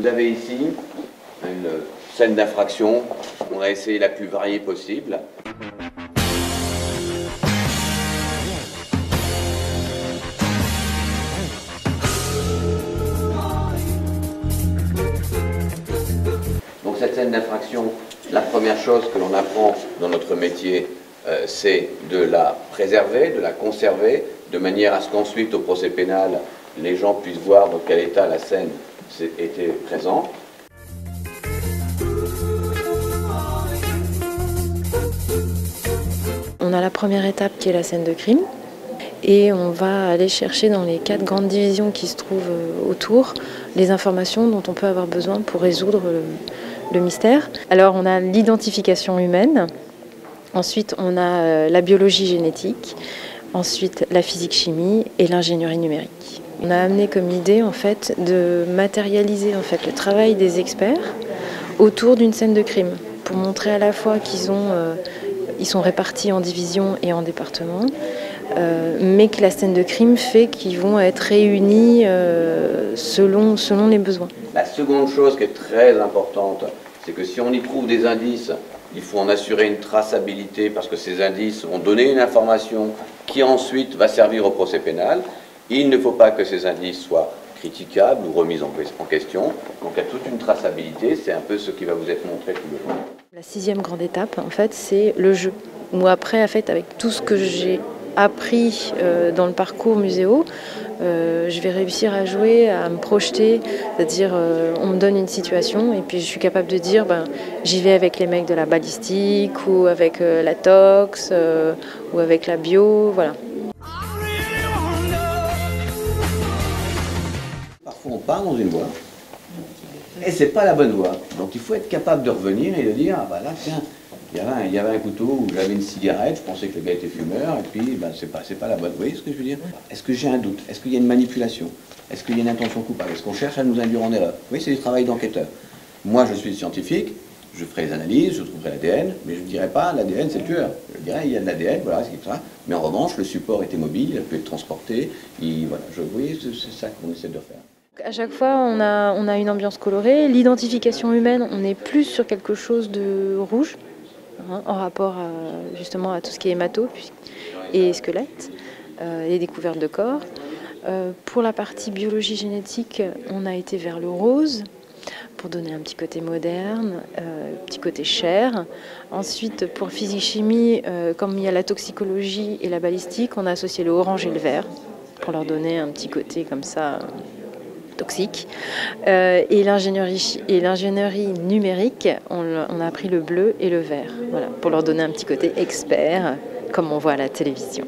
avez ici une scène d'infraction. On a essayé la plus variée possible. Donc cette scène d'infraction, la première chose que l'on apprend dans notre métier, c'est de la préserver, de la conserver, de manière à ce qu'ensuite, au procès pénal, les gens puissent voir dans quel état la scène était présente. On a la première étape qui est la scène de crime et on va aller chercher dans les 4 grandes divisions qui se trouvent autour les informations dont on peut avoir besoin pour résoudre le mystère. Alors on a l'identification humaine, ensuite on a la biologie génétique, ensuite la physique-chimie et l'ingénierie numérique. On a amené comme idée en fait de matérialiser en fait le travail des experts autour d'une scène de crime pour montrer à la fois ils sont répartis en divisions et en départements, mais que la scène de crime fait qu'ils vont être réunis selon les besoins. La seconde chose qui est très importante, c'est que si on y trouve des indices, il faut en assurer une traçabilité parce que ces indices vont donner une information qui ensuite va servir au procès pénal. Il ne faut pas que ces indices soient critiquables ou remis en question. Donc il y a toute une traçabilité, c'est un peu ce qui va vous être montré tout le long. La 6e grande étape, en fait, c'est le jeu. Où après, en fait, avec tout ce que j'ai appris dans le parcours muséo, je vais réussir à jouer, à me projeter, c'est-à-dire on me donne une situation et puis je suis capable de dire j'y vais avec les mecs de la balistique ou avec la tox ou avec la bio, voilà. Parfois on part dans une voie et c'est pas la bonne voie. Donc il faut être capable de revenir et de dire ah bah là tiens, il y avait un couteau où j'avais une cigarette, je pensais que le gars était fumeur et puis c'est pas la bonne. Vous voyez ce que je veux dire? Est-ce que j'ai un doute? Est-ce qu'il y a une manipulation? Est-ce qu'il y a une intention coupable? Est-ce qu'on cherche à nous induire en erreur? Oui, c'est du travail d'enquêteur. Moi je suis scientifique, je ferai les analyses, je trouverai l'ADN, mais je ne dirai pas l'ADN c'est le tueur. Je dirais il y a de l'ADN, voilà, c'est ça. Mais en revanche, le support était mobile, il a pu être transporté, voilà, vous voyez, c'est ça qu'on essaie de faire. À chaque fois, on a une ambiance colorée. L'identification humaine, on est plus sur quelque chose de rouge, en rapport justement à tout ce qui est hémato et squelette, les découvertes de corps. Pour la partie biologie génétique, on a été vers le rose pour donner un petit côté moderne, un petit côté chair. Ensuite, pour physique-chimie, comme il y a la toxicologie et la balistique, on a associé le orange et le vert pour leur donner un petit côté comme ça toxique. Et l'ingénierie numérique, on a pris le bleu et le vert, voilà, pour leur donner un petit côté expert, comme on voit à la télévision.